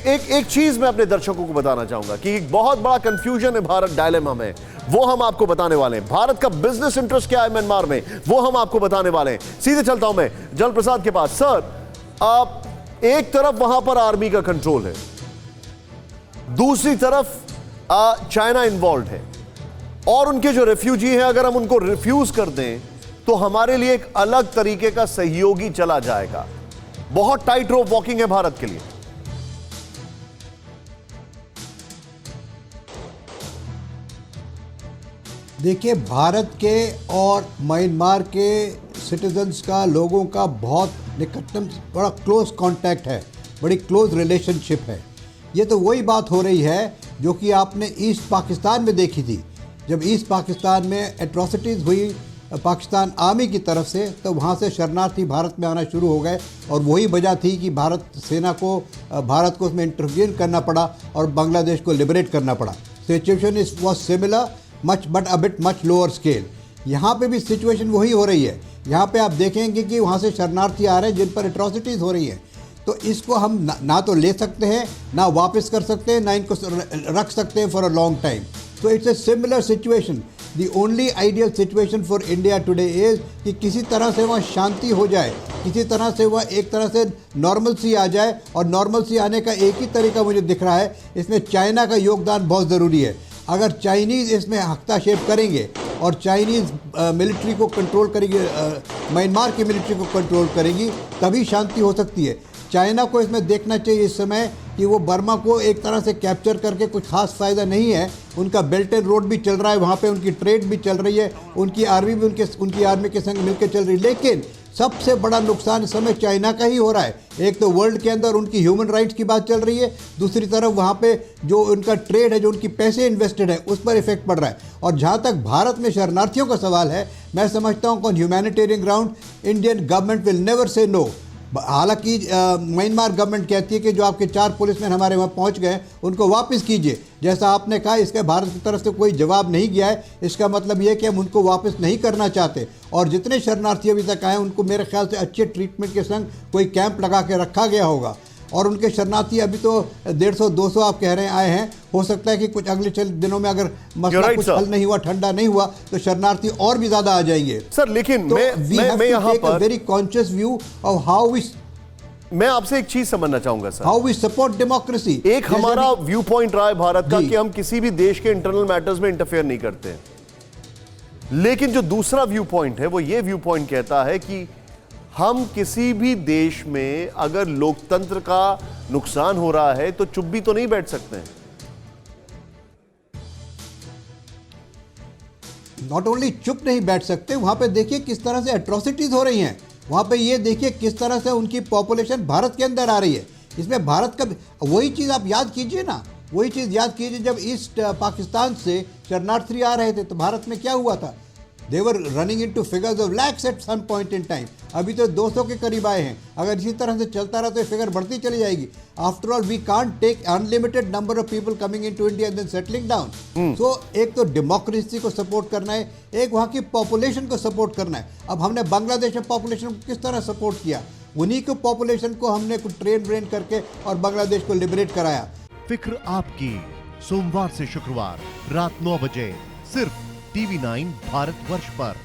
एक चीज मैं अपने दर्शकों को बताना चाहूंगा कि एक बहुत बड़ा कंफ्यूजन है भारत डायलेमा में, वो हम आपको बताने वाले हैं। भारत का बिजनेस इंटरेस्ट क्या है म्यांमार में, वो हम आपको बताने वाले हैं। सीधे चलता हूं मैं जल प्रसाद के पास। सर, आप एक तरफ वहां पर आर्मी का कंट्रोल है, दूसरी तरफ चाइना इन्वॉल्व है, और उनके जो रेफ्यूजी हैं अगर हम उनको रिफ्यूज कर दें तो हमारे लिए एक अलग तरीके का सहयोगी चला जाएगा। बहुत टाइट रोप वॉकिंग है भारत के लिए। देखिए, भारत के और म्यांमार के सिटीजन्स का, लोगों का बहुत निकटतम, बड़ा क्लोज कांटेक्ट है, बड़ी क्लोज रिलेशनशिप है। ये तो वही बात हो रही है जो कि आपने ईस्ट पाकिस्तान में देखी थी। जब ईस्ट पाकिस्तान में एट्रॉसिटीज़ हुई पाकिस्तान आर्मी की तरफ से, तो वहाँ से शरणार्थी भारत में आना शुरू हो गए, और वही वजह थी कि भारत को उसमें इंटरफियर करना पड़ा और बांग्लादेश को लिबरेट करना पड़ा। Situation is was similar, much but a bit much lower scale. यहाँ पे भी सिचुएशन वही हो रही है। यहाँ पे आप देखेंगे कि वहाँ से शरणार्थी आ रहे हैं जिन पर एट्रॉसिटीज़ हो रही हैं। तो इसको हम ना तो ले सकते हैं, ना वापस कर सकते हैं, ना इनको रख सकते हैं फॉर अ लॉन्ग टाइम। तो it's a similar situation. The only ideal situation for India today is कि किसी तरह से वहाँ शांति हो जाए, किसी तरह से वह एक तरह से नॉर्मल सी आ जाए। और नॉर्मल सी आने का एक ही तरीका मुझे दिख रहा है, इसमें चाइना का योगदान बहुत ज़रूरी है। अगर चाइनीज़ इसमें हस्तक्षेप करेंगे और चाइनीज़ मिलिट्री को कंट्रोल करेगी, म्यांमार की मिलिट्री को कंट्रोल करेगी, तभी शांति हो सकती है। चाइना को इसमें देखना चाहिए इस समय कि वो बर्मा को एक तरह से कैप्चर करके कुछ खास फ़ायदा नहीं है। उनका बेल्ट एंड रोड भी चल रहा है, वहाँ पे उनकी ट्रेड भी चल रही है, उनकी आर्मी भी उनकी आर्मी के संग मिलकर चल रही है। लेकिन सबसे बड़ा नुकसान इस समय चाइना का ही हो रहा है। एक तो वर्ल्ड के अंदर उनकी ह्यूमन राइट्स की बात चल रही है, दूसरी तरफ वहाँ पे जो उनका ट्रेड है, जो उनकी पैसे इन्वेस्टेड है, उस पर इफेक्ट पड़ रहा है। और जहाँ तक भारत में शरणार्थियों का सवाल है, मैं समझता हूँ on humanitarian ground Indian government will never say no. हालांकि म्यांमार गवर्नमेंट कहती है कि जो आपके 4 पुलिसमैन हमारे वहाँ पहुँच गए उनको वापस कीजिए। जैसा आपने कहा, इसके भारत की तरफ से कोई जवाब नहीं गया है। इसका मतलब ये है कि हम उनको वापस नहीं करना चाहते। और जितने शरणार्थी अभी तक आए उनको मेरे ख्याल से अच्छे ट्रीटमेंट के संग कोई कैंप लगा के रखा गया होगा। और उनके शरणार्थी अभी तो 150-200 आप कह रहे हैं आए हैं। हो सकता है कि कुछ अगले दिनों में अगर मसला कुछ हल नहीं हुआ, ठंडा नहीं हुआ, तो शरणार्थी और भी ज्यादा आ जाएंगे। सर, लेकिन तो मैं यहाँ पर very conscious view of how we, मैं आपसे एक चीज समझना चाहूंगा sir, how we support democracy. एक हमारा व्यू पॉइंट रहा है भारत का कि हम किसी भी देश के इंटरनल मैटर्स में इंटरफेयर नहीं करते, लेकिन जो दूसरा व्यू पॉइंट है वो ये व्यू पॉइंट कहता है कि हम किसी भी देश में अगर लोकतंत्र का नुकसान हो रहा है तो चुप भी तो नहीं बैठ सकते हैं। नॉट ओनली चुप नहीं बैठ सकते, वहां पे देखिए किस तरह से एट्रोसिटीज हो रही हैं। वहां पे ये देखिए किस तरह से उनकी पॉपुलेशन भारत के अंदर आ रही है। इसमें भारत का वही चीज़ आप याद कीजिए ना, वही चीज़ याद कीजिए जब ईस्ट पाकिस्तान से शरणार्थी आ रहे थे तो भारत में क्या हुआ था। They were running into figures of lakhs at some point in time. अभी तो 200 के करीब आए हैं। अगर इसी तरह से चलता रहा तो ये फिगर बढ़ती चली जाएगी। After all we can't take unlimited number of people coming into India and then settling down. So एक तो डेमोक्रेसी को सपोर्ट करना है, एक वहाँ की पॉपुलेशन को सपोर्ट करना है। अब हमने बांग्लादेश में पॉपुलेशन को किस तरह सपोर्ट किया, उन्हीं को पॉपुलेशन को हमने कुछ ट्रेन करके और बांग्लादेश को लिबरेट कराया। फिक्र आपकी, सोमवार से शुक्रवार रात 9 बजे सिर्फ TV9 भारतवर्ष पर।